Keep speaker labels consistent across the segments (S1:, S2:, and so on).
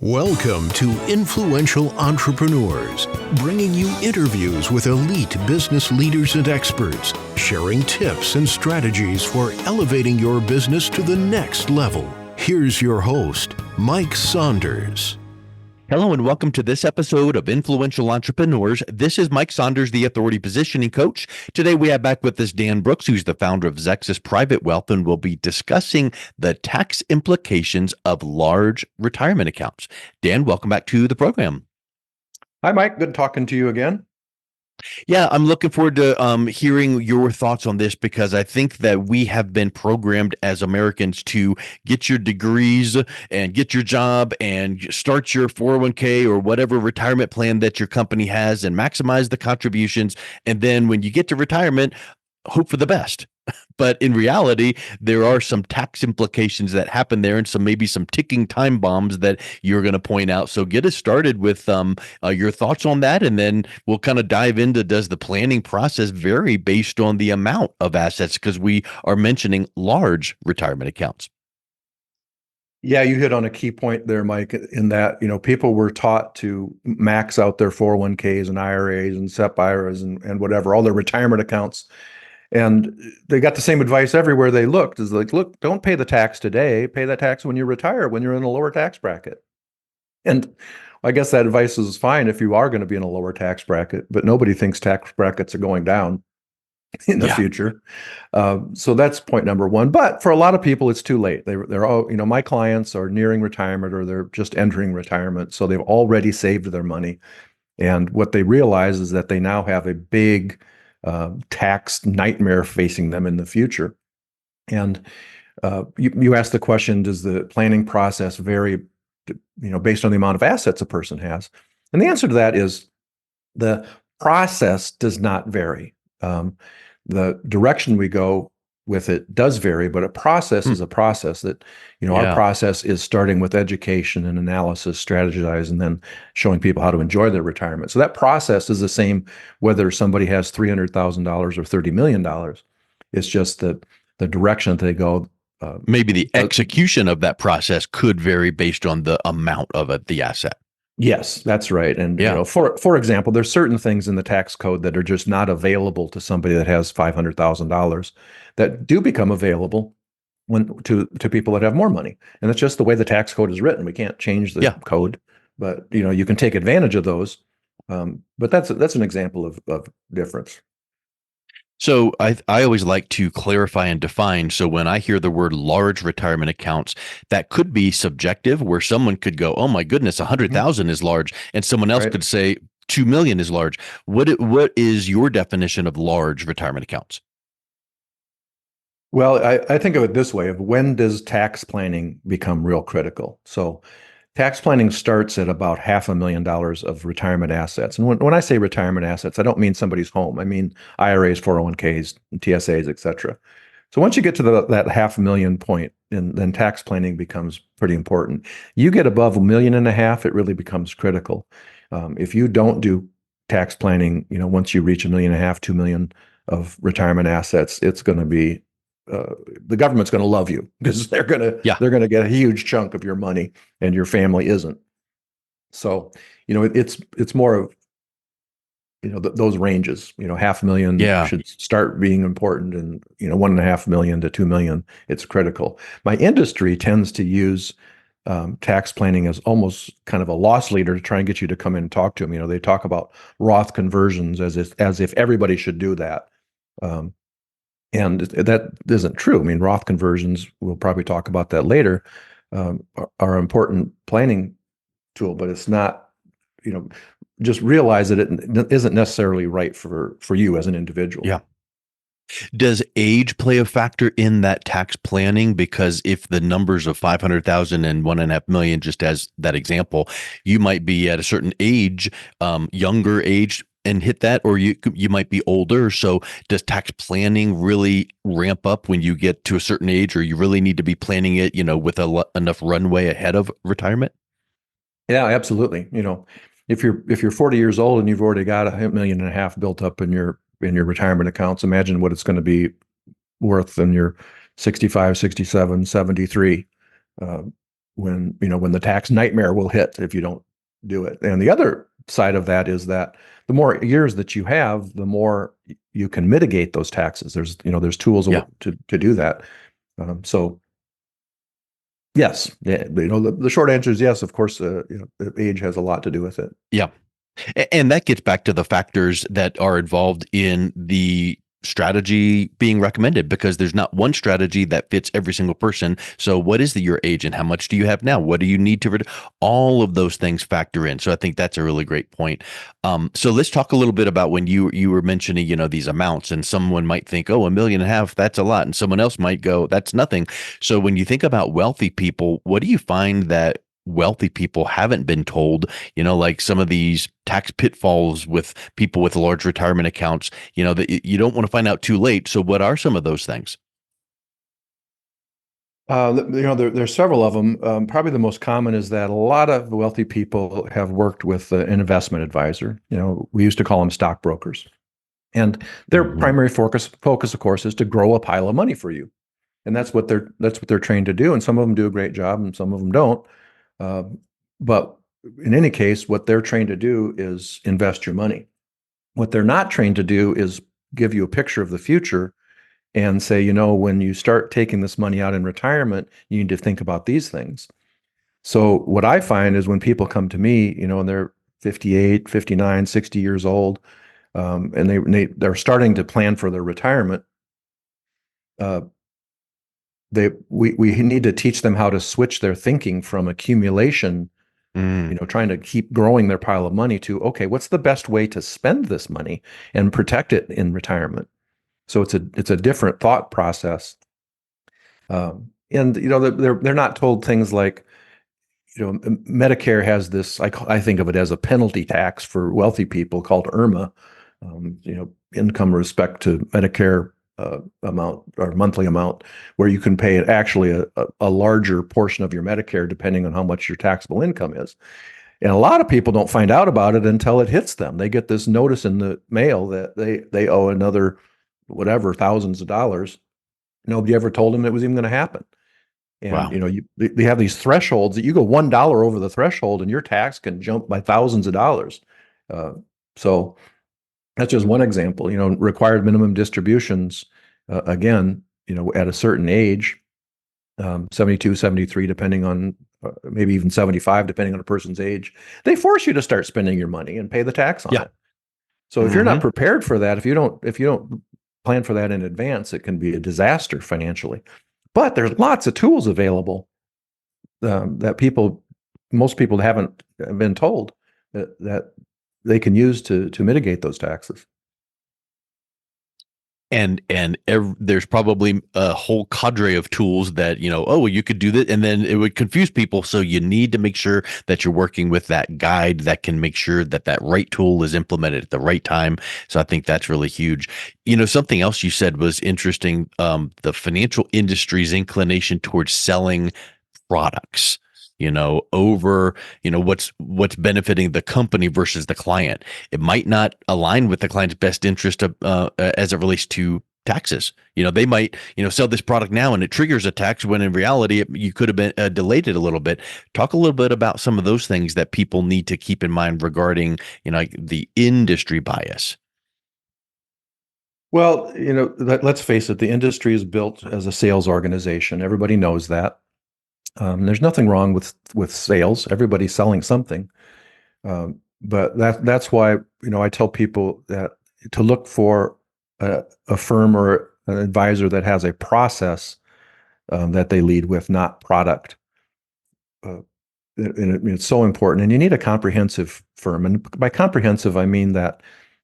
S1: Welcome to Influential Entrepreneurs, bringing you interviews with elite business leaders and experts, sharing tips and strategies for elevating your business to the next level. Here's your host, Mike Saunders.
S2: Hello and welcome to this episode of Influential Entrepreneurs. This is Mike Saunders, the Authority Positioning Coach. Today we have back with us Dan Brooks, who's the founder of Xexis Private Wealth, and we'll be discussing the tax implications of large retirement accounts. Dan, welcome back to the program.
S3: Hi, Mike. Good talking to you again.
S2: Yeah, I'm looking forward to hearing your thoughts on this because I think that we have been programmed as Americans to get your degrees and get your job and start your 401k or whatever retirement plan that your company has and maximize the contributions. And then when you get to retirement, hope for the best. But in reality, there are some tax implications that happen there and maybe some ticking time bombs that you're going to point out. So get us started with your thoughts on that, and then we'll kind of dive into, does the planning process vary based on the amount of assets? Because we are mentioning large retirement accounts.
S3: Yeah, you hit on a key point there, Mike, in that, people were taught to max out their 401ks and IRAs and SEP IRAs and whatever, all their retirement accounts. And they got the same advice everywhere they looked, is like, look, don't pay the tax today, pay that tax when you retire, when you're in a lower tax bracket. And I guess that advice is fine if you are going to be in a lower tax bracket, but nobody thinks tax brackets are going down in the future. So that's point number one. But for a lot of people, it's too late. They're all, my clients are nearing retirement or they're just entering retirement. So they've already saved their money. And what they realize is that they now have a big tax nightmare facing them in the future. And you asked the question, does the planning process vary, based on the amount of assets a person has? And the answer to that is the process does not vary. The direction we go with it does vary, but a process is a process that, our process is starting with education and analysis, strategize, and then showing people how to enjoy their retirement. So that process is the same whether somebody has $300,000 or $30 million. It's just that the direction that they go.
S2: Maybe the execution of that process could vary based on the amount of the asset.
S3: Yes, that's right. And for example, there's certain things in the tax code that are just not available to somebody that has $500,000 that do become available to people that have more money. And that's just the way the tax code is written. We can't change the code, but you can take advantage of those. But that's an example of difference.
S2: So I always like to clarify and define. So when I hear the word large retirement accounts, that could be subjective, where someone could go, "Oh my goodness, 100,000 is large," and someone else could say 2 million is large. What is your definition of large retirement accounts?
S3: Well, I think of it this way: of when does tax planning become real critical? So tax planning starts at about $500,000 of retirement assets. And when I say retirement assets, I don't mean somebody's home. I mean IRAs, 401ks, TSAs, et cetera. So once you get to that $500,000 point, then tax planning becomes pretty important. You get above $1.5 million, it really becomes critical. If you don't do tax planning, once you reach $1.5 million, $2 million of retirement assets, it's going to be the government's going to love you because they're going to get a huge chunk of your money and your family isn't. So, it's more of, those ranges, $500,000 should start being important, and, $1.5 million to 2 million, it's critical. My industry tends to use tax planning as almost kind of a loss leader to try and get you to come in and talk to them. They talk about Roth conversions as if everybody should do that. And that isn't true. I mean, Roth conversions, we'll probably talk about that later, are an important planning tool, but it's not, just realize that it isn't necessarily right for you as an individual.
S2: Yeah. Does age play a factor in that tax planning? Because if the numbers of 500,000 and 1.5 million, just as that example, you might be at a certain age, younger age, and hit that, or you might be older. So does tax planning really ramp up when you get to a certain age, or you really need to be planning it, with enough runway ahead of retirement?
S3: Yeah, absolutely. If you're 40 years old and you've already got $1.5 million built up in your retirement accounts, imagine what it's going to be worth when you're 65, 67, 73. when the tax nightmare will hit if you don't do it. And the other side of that is that the more years that you have, the more you can mitigate those taxes. There's tools
S2: Yeah.
S3: to do that. So yes, yeah, the short answer is yes. Of course, age has a lot to do with it.
S2: Yeah. And that gets back to the factors that are involved in the strategy being recommended, because there's not one strategy that fits every single person. So what is your age and how much do you have now? What do you need to all of those things factor in. So I think that's a really great point. So let's talk a little bit about when you were mentioning, these amounts, and someone might think, oh, 1.5 million, that's a lot. And someone else might go, that's nothing. So when you think about wealthy people, what do you find that wealthy people haven't been told, like some of these tax pitfalls with people with large retirement accounts, that you don't want to find out too late. So what are some of those things?
S3: There's several of them. Probably the most common is that a lot of wealthy people have worked with an investment advisor. We used to call them stockbrokers, and their primary focus, of course, is to grow a pile of money for you, and that's what they're trained to do. And some of them do a great job, and some of them don't. But in any case, what they're trained to do is invest your money. What they're not trained to do is give you a picture of the future and say, when you start taking this money out in retirement, you need to think about these things. So what I find is when people come to me, and they're 58, 59, 60 years old, and they're starting to plan for their retirement, we need to teach them how to switch their thinking from accumulation, trying to keep growing their pile of money, to, okay, what's the best way to spend this money and protect it in retirement? So it's a different thought process. And they're not told things like, Medicare has this, I think of it as a penalty tax for wealthy people called IRMA, income with respect to Medicare amount or monthly amount, where you can pay actually a larger portion of your Medicare depending on how much your taxable income is. And a lot of people don't find out about it until it hits them. They get this notice in the mail that they owe another whatever thousands of dollars. Nobody ever told them it was even going to happen. And
S2: Wow.
S3: they have these thresholds that you go $1 over the threshold and your tax can jump by thousands of dollars. So that's just one example. Required minimum distributions, again, at a certain age, 72, 73, depending on maybe even 75, depending on a person's age, they force you to start spending your money and pay the tax on it. So if you're not prepared for that, if you don't plan for that in advance, it can be a disaster financially. But there's lots of tools available that most people haven't been told that they can use to mitigate those taxes.
S2: And there's probably a whole cadre of tools that, oh, well, you could do that, and then it would confuse people. So you need to make sure that you're working with that guide that can make sure that right tool is implemented at the right time. So I think that's really huge. Something else you said was interesting. The financial industry's inclination towards selling products, over, what's benefiting the company versus the client. It might not align with the client's best interest as it relates to taxes. They might, sell this product now and it triggers a tax, when in reality, you could have been delayed it a little bit. Talk a little bit about some of those things that people need to keep in mind regarding, like the industry bias.
S3: Well, let's face it, the industry is built as a sales organization. Everybody knows that. There's nothing wrong with sales. Everybody's selling something. But that's why, I tell people that to look for a firm or an advisor that has a process that they lead with, not product. And it's so important. And you need a comprehensive firm. And by comprehensive, I mean that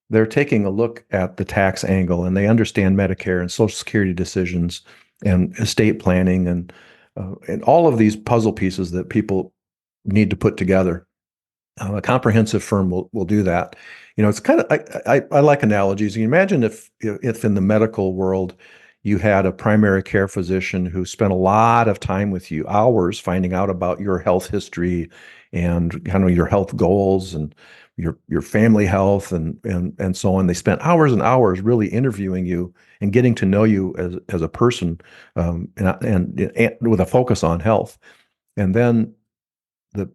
S3: they're taking a look at the tax angle, and they understand Medicare and Social Security decisions and estate planning and all of these puzzle pieces that people need to put together. A comprehensive firm will do that. It's kind of, I like analogies. You imagine if in the medical world you had a primary care physician who spent a lot of time with you, hours, finding out about your health history and kind of your health goals and your family health and so on. They spent hours and hours really interviewing you and getting to know you as a person, and with a focus on health. And then the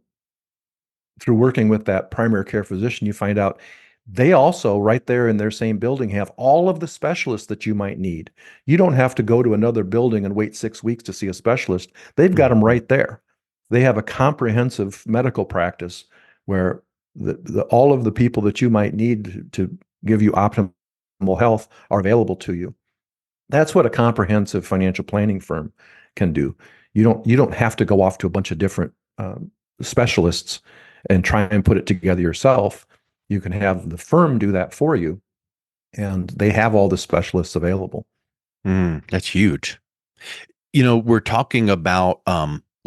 S3: through working with that primary care physician, you find out they also, right there in their same building, have all of the specialists that you might need. You don't have to go to another building and wait 6 weeks to see a specialist. They've got them
S2: Mhm.
S3: right there. They have a comprehensive medical practice where all of the people that you might need to give you optimal health are available to you. That's what a comprehensive financial planning firm can do. You don't have to go off to a bunch of different specialists and try and put it together yourself. You can have the firm do that for you, and they have all the specialists available.
S2: That's huge. We're talking about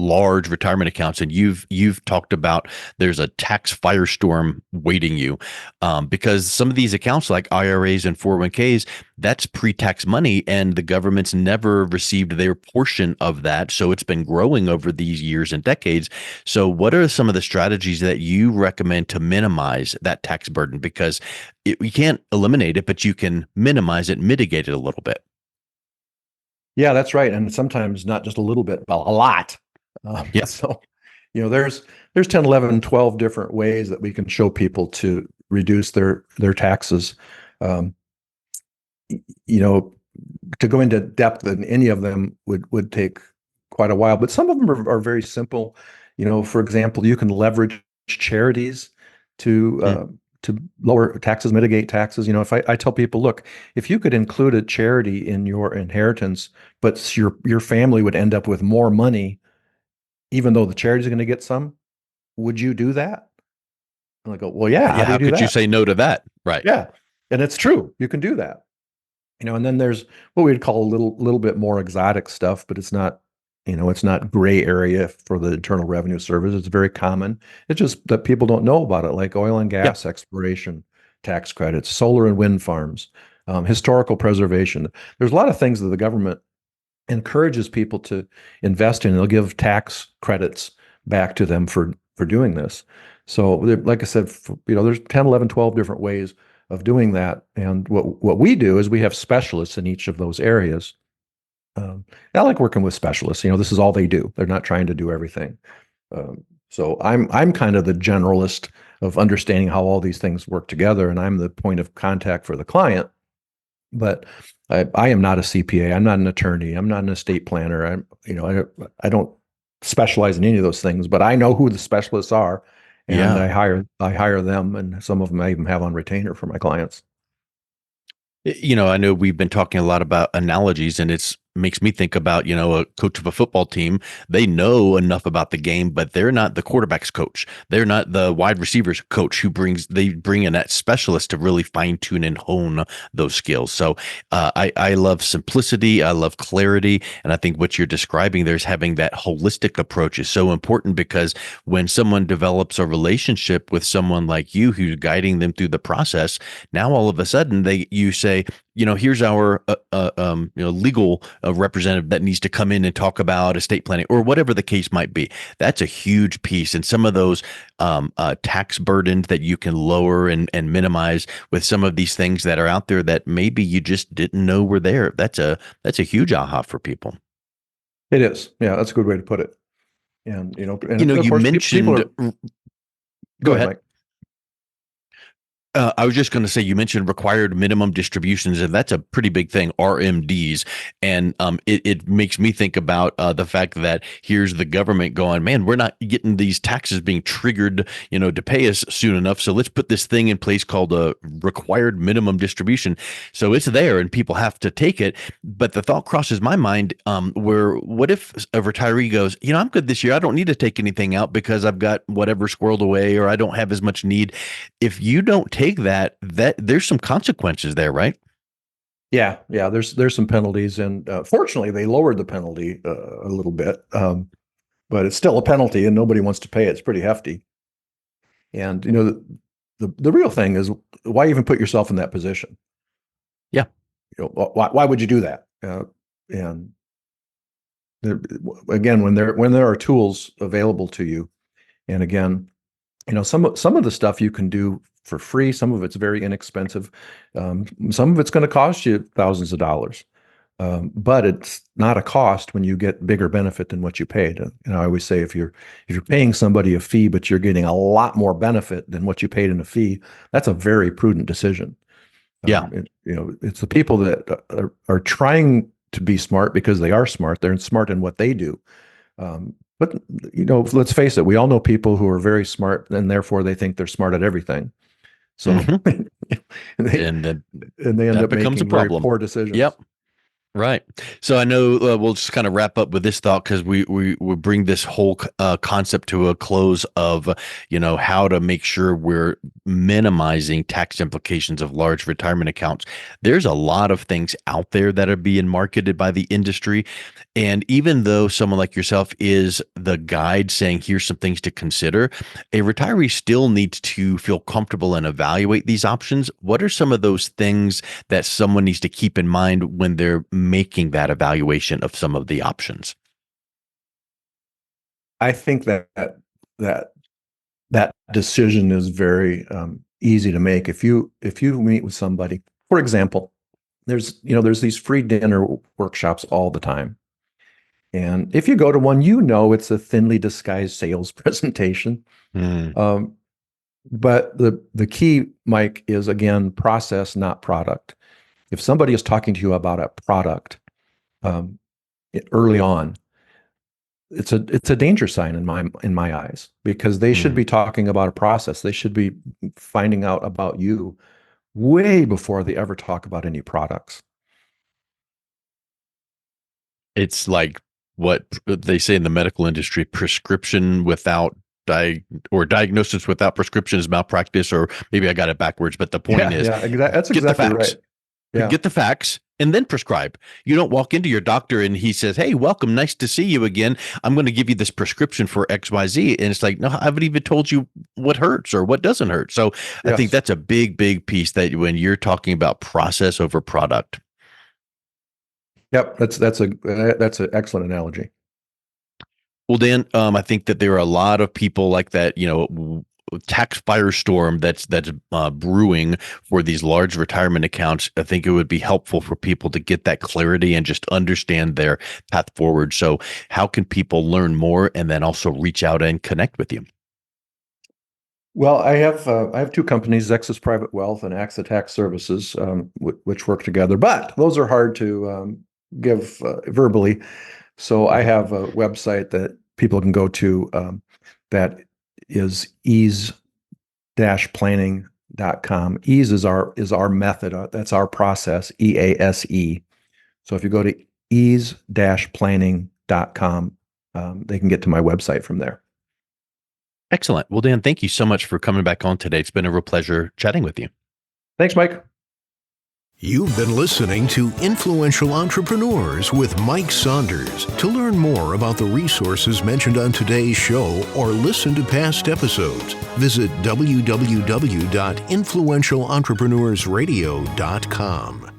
S2: large retirement accounts, and you've talked about there's a tax firestorm waiting you, because some of these accounts like IRAs and 401ks, that's pre-tax money, and the government's never received their portion of that. So it's been growing over these years and decades. So what are some of the strategies that you recommend to minimize that tax burden? Because you can't eliminate it, but you can minimize it, mitigate it a little bit.
S3: Yeah, that's right. And sometimes not just a little bit, but a lot.
S2: Yeah.
S3: So, there's 10, 11, 12 different ways that we can show people to reduce their taxes. Um, you know, to go into depth in any of them would take quite a while, but some of them are very simple. For example, you can leverage charities to
S2: Mm.
S3: to lower taxes, mitigate taxes. If I tell people, look, if you could include a charity in your inheritance, but your family would end up with more money, even though the charity's going to get some, would you do that? And I go, well, yeah.
S2: Yeah.
S3: How do
S2: How
S3: you do
S2: could you
S3: that?
S2: say no to that? Right.
S3: Yeah, and it's true. You can do that. And then there's what we'd call a little bit more exotic stuff, but it's not gray area for the Internal Revenue Service. It's very common. It's just that people don't know about it, like oil and
S2: Yeah.
S3: gas exploration tax credits, solar and wind farms, historical preservation. There's a lot of things that the government encourages people to invest in. They'll give tax credits back to them for doing this. So, like I said, there's 10, 11, 12 different ways of doing that. And what we do is we have specialists in each of those areas. I like working with specialists. This is all they do. They're not trying to do everything. So I'm kind of the generalist of understanding how all these things work together, and I'm the point of contact for the client. But I am not a CPA. I'm not an attorney. I'm not an estate planner. I don't specialize in any of those things. But I know who the specialists are, and
S2: Yeah.
S3: I hire them, and some of them I even have on retainer for my clients.
S2: I know we've been talking a lot about analogies, and it's makes me think about, a coach of a football team. They know enough about the game, but they're not the quarterback's coach. They're not the wide receivers coach they bring in that specialist to really fine tune and hone those skills. So I love simplicity. I love clarity. And I think what you're describing there is having that holistic approach is so important, because when someone develops a relationship with someone like you who's guiding them through the process, now all of a sudden you say, here's our legal representative that needs to come in and talk about estate planning or whatever the case might be. That's a huge piece, and some of those tax burdens that you can lower and minimize with some of these things that are out there that maybe you just didn't know were there. That's a huge aha for people.
S3: It is. Yeah, that's a good way to put it. And of
S2: You
S3: course, people
S2: mentioned.
S3: are. Go
S2: Go
S3: ahead,
S2: ahead.
S3: Mike.
S2: I was just going to say, you mentioned required minimum distributions, and that's a pretty big thing, RMDs. And it makes me think about the fact that here's the government going, man, we're not getting these taxes being triggered, to pay us soon enough. So let's put this thing in place called a required minimum distribution. So it's there and people have to take it. But the thought crosses my mind, where what if a retiree goes, I'm good this year. I don't need to take anything out because I've got whatever squirreled away, or I don't have as much need. If you don't take that there's some consequences there, right?
S3: Yeah. There's some penalties, and fortunately, they lowered the penalty a little bit, but it's still a penalty, and nobody wants to pay it. It's pretty hefty. And the real thing is, why even put yourself in that position?
S2: Yeah.
S3: Why would you do that? And there, again, when there are tools available to you, and again, some of the stuff you can do for free. Some of it's very inexpensive. Some of it's going to cost you thousands of dollars. But it's not a cost when you get bigger benefit than what you paid. I always say if you're paying somebody a fee, but you're getting a lot more benefit than what you paid in a fee, that's a very prudent decision.
S2: Yeah.
S3: It's the people that are trying to be smart because they are smart. They're smart in what they do. But let's face it, we all know people who are very smart and therefore they think they're smart at everything. So
S2: Mhm.
S3: and
S2: then
S3: they end
S2: that
S3: up
S2: becomes a
S3: making very
S2: problem.
S3: poor decisions.
S2: Yep. Right. So I know we'll just kind of wrap up with this thought because we bring this whole concept to a close of, how to make sure we're minimizing tax implications of large retirement accounts. There's a lot of things out there that are being marketed by the industry. And even though someone like yourself is the guide saying, here's some things to consider, a retiree still needs to feel comfortable and evaluate these options. What are some of those things that someone needs to keep in mind when they're making that evaluation of some of the options?
S3: I think that decision is very easy to make. If you meet with somebody, for example, there's these free dinner workshops all the time. And if you go to one, it's a thinly disguised sales presentation.
S2: Mm.
S3: But the key, Mike, is again, process, not product. If somebody is talking to you about a product early on, it's a danger sign in my eyes, because they should be talking about a process. They should be finding out about you way before they ever talk about any products.
S2: It's like what they say in the medical industry: prescription without diagnosis without prescription is malpractice, or maybe I got it backwards. But the point is,
S3: That's
S2: get the
S3: exactly
S2: facts.
S3: right. Yeah.
S2: Get the facts and then prescribe. You don't walk into your doctor and he says, "Hey, welcome, nice to see you again. I'm going to give you this prescription for XYZ." And it's like, no, I haven't even told you what hurts or what doesn't hurt. So I think that's a big piece, that when you're talking about process over product.
S3: Yep, that's an excellent analogy.
S2: Well, Dan, I think that there are a lot of people like that, tax firestorm that's brewing for these large retirement accounts. I think it would be helpful for people to get that clarity and just understand their path forward. So how can people learn more and then also reach out and connect with you?
S3: Well, I have two companies, Xexis Private Wealth and AXA Tax Services, which work together, but those are hard to give verbally. So I have a website that people can go to that is ease-planning.com. Ease is our method. That's our process, EASE. So if you go to ease-planning.com, they can get to my website from there.
S2: Excellent. Well, Dan, thank you so much for coming back on today. It's been a real pleasure chatting with you.
S3: Thanks, Mike.
S1: You've been listening to Influential Entrepreneurs with Mike Saunders. To learn more about the resources mentioned on today's show or listen to past episodes, visit www.influentialentrepreneursradio.com.